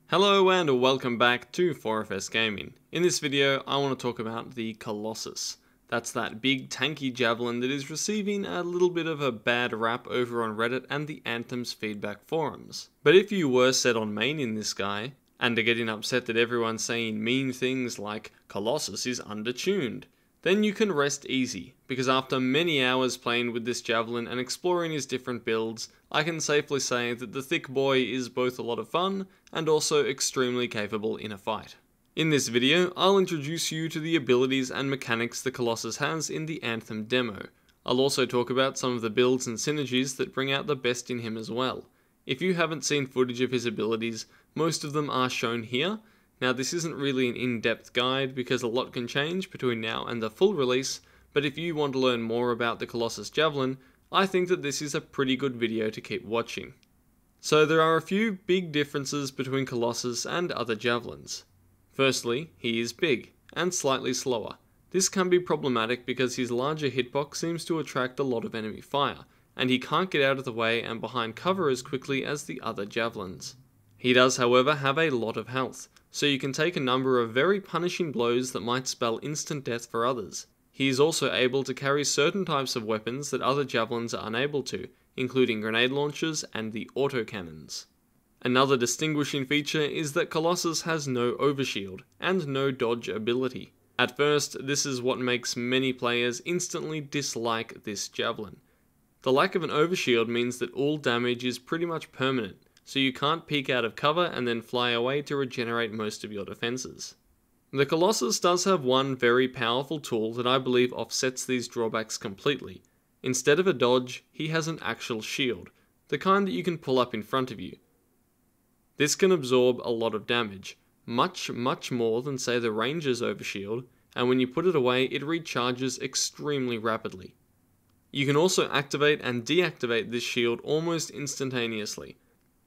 Hello and welcome back to 4FS Gaming. In this video I want to talk about the Colossus. That's that big tanky javelin that is receiving a little bit of a bad rap over on Reddit and the Anthem's feedback forums. But if you were set on maining this guy, and are getting upset that everyone's saying mean things like Colossus is undertuned, then you can rest easy, because after many hours playing with this javelin and exploring his different builds, I can safely say that the thick boy is both a lot of fun and also extremely capable in a fight. In this video, I'll introduce you to the abilities and mechanics the Colossus has in the Anthem demo. I'll also talk about some of the builds and synergies that bring out the best in him as well. If you haven't seen footage of his abilities, most of them are shown here. Now this isn't really an in-depth guide because a lot can change between now and the full release, but if you want to learn more about the Colossus Javelin, I think that this is a pretty good video to keep watching. So there are a few big differences between Colossus and other javelins. Firstly, he is big, and slightly slower. This can be problematic because his larger hitbox seems to attract a lot of enemy fire, and he can't get out of the way and behind cover as quickly as the other javelins. He does however have a lot of health, so you can take a number of very punishing blows that might spell instant death for others. He is also able to carry certain types of weapons that other javelins are unable to, including grenade launchers and the autocannons. Another distinguishing feature is that Colossus has no overshield, and no dodge ability. At first, this is what makes many players instantly dislike this javelin. The lack of an overshield means that all damage is pretty much permanent, so you can't peek out of cover and then fly away to regenerate most of your defenses. The Colossus does have one very powerful tool that I believe offsets these drawbacks completely. Instead of a dodge, he has an actual shield, the kind that you can pull up in front of you. This can absorb a lot of damage, much more than say the Ranger's overshield, and when you put it away it recharges extremely rapidly. You can also activate and deactivate this shield almost instantaneously.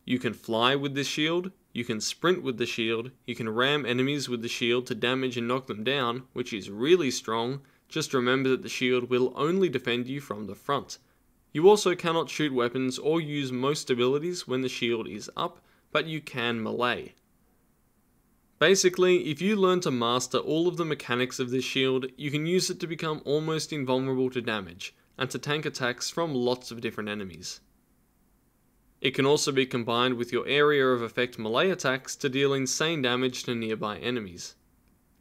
You can fly with this shield, you can sprint with the shield, you can ram enemies with the shield to damage and knock them down, which is really strong. Just remember that the shield will only defend you from the front. You also cannot shoot weapons or use most abilities when the shield is up, but you can melee. Basically, if you learn to master all of the mechanics of this shield, you can use it to become almost invulnerable to damage, and to tank attacks from lots of different enemies. It can also be combined with your area of effect melee attacks to deal insane damage to nearby enemies.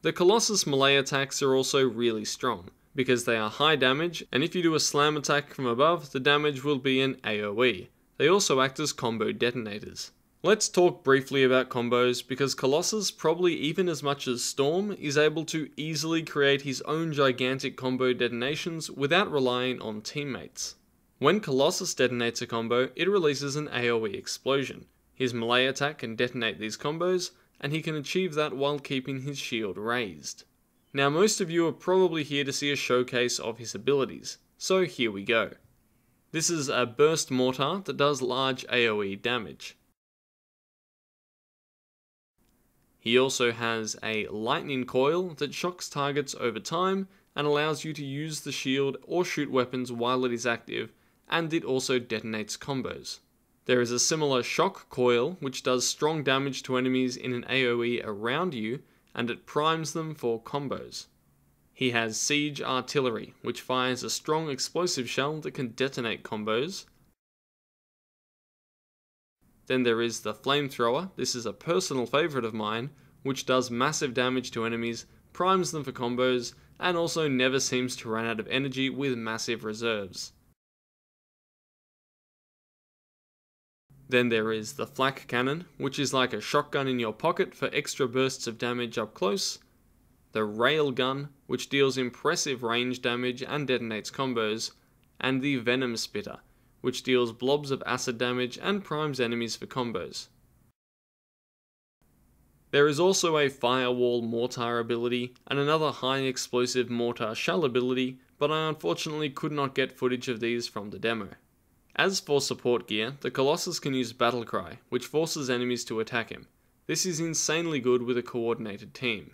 The Colossus melee attacks are also really strong, because they are high damage, and if you do a slam attack from above, the damage will be an AoE. They also act as combo detonators. Let's talk briefly about combos, because Colossus, probably even as much as Storm, is able to easily create his own gigantic combo detonations without relying on teammates. When Colossus detonates a combo, it releases an AoE explosion. His melee attack can detonate these combos, and he can achieve that while keeping his shield raised. Now most of you are probably here to see a showcase of his abilities, so here we go. This is a burst mortar that does large AoE damage. He also has a lightning coil that shocks targets over time and allows you to use the shield or shoot weapons while it is active, and it also detonates combos. There is a similar shock coil which does strong damage to enemies in an AoE around you, and it primes them for combos. He has siege artillery, which fires a strong explosive shell that can detonate combos. Then there is the flamethrower. This is a personal favourite of mine, which does massive damage to enemies, primes them for combos, and also never seems to run out of energy with massive reserves. Then there is the flak cannon, which is like a shotgun in your pocket for extra bursts of damage up close. The rail gun, which deals impressive range damage and detonates combos. And the venom spitter, which deals blobs of acid damage and primes enemies for combos. There is also a firewall mortar ability and another high explosive mortar shell ability, but I unfortunately could not get footage of these from the demo. As for support gear, the Colossus can use Battle Cry, which forces enemies to attack him. This is insanely good with a coordinated team.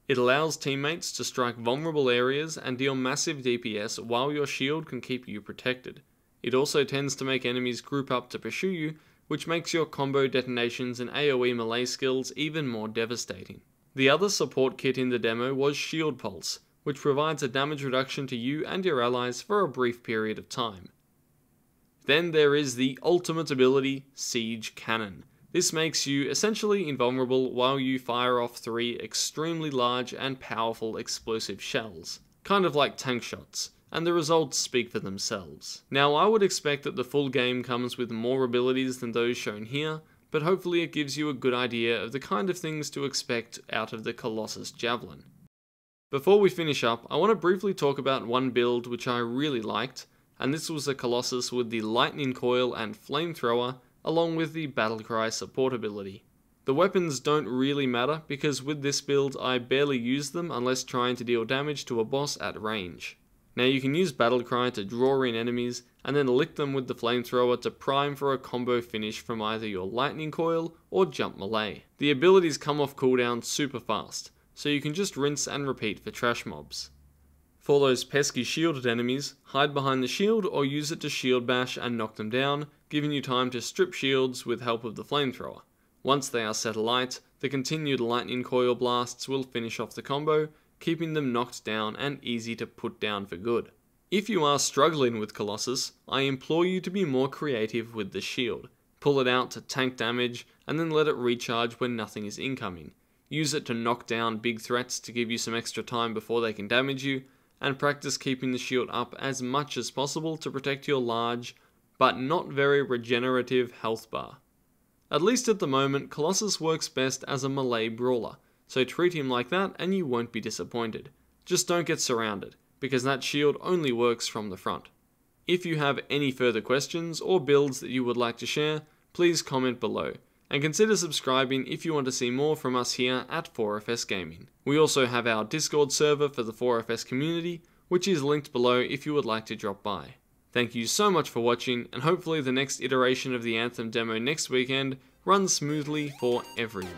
It allows teammates to strike vulnerable areas and deal massive DPS while your shield can keep you protected. It also tends to make enemies group up to pursue you, which makes your combo detonations and AoE melee skills even more devastating. The other support kit in the demo was Shield Pulse, which provides a damage reduction to you and your allies for a brief period of time. Then there is the ultimate ability, Siege Cannon. This makes you essentially invulnerable while you fire off 3 extremely large and powerful explosive shells, kind of like tank shots, and the results speak for themselves. Now I would expect that the full game comes with more abilities than those shown here, but hopefully it gives you a good idea of the kind of things to expect out of the Colossus Javelin. Before we finish up, I want to briefly talk about one build which I really liked, and this was the Colossus with the Lightning Coil and Flamethrower, along with the Battlecry support ability. The weapons don't really matter because with this build I barely use them unless trying to deal damage to a boss at range. Now you can use Battlecry to draw in enemies and then lick them with the Flamethrower to prime for a combo finish from either your Lightning Coil or Jump Melee. The abilities come off cooldown super fast, so you can just rinse and repeat for trash mobs. For those pesky shielded enemies, hide behind the shield or use it to shield bash and knock them down, giving you time to strip shields with help of the Flamethrower. Once they are set alight, the continued Lightning Coil blasts will finish off the combo, keeping them knocked down and easy to put down for good. If you are struggling with Colossus, I implore you to be more creative with the shield. Pull it out to tank damage, and then let it recharge when nothing is incoming. Use it to knock down big threats to give you some extra time before they can damage you, and practice keeping the shield up as much as possible to protect your large, but not very regenerative health bar. At least at the moment, Colossus works best as a melee brawler, so treat him like that and you won't be disappointed. Just don't get surrounded, because that shield only works from the front. If you have any further questions or builds that you would like to share, please comment below, and consider subscribing if you want to see more from us here at 4FS Gaming. We also have our Discord server for the 4FS community, which is linked below if you would like to drop by. Thank you so much for watching, and hopefully the next iteration of the Anthem demo next weekend runs smoothly for everyone.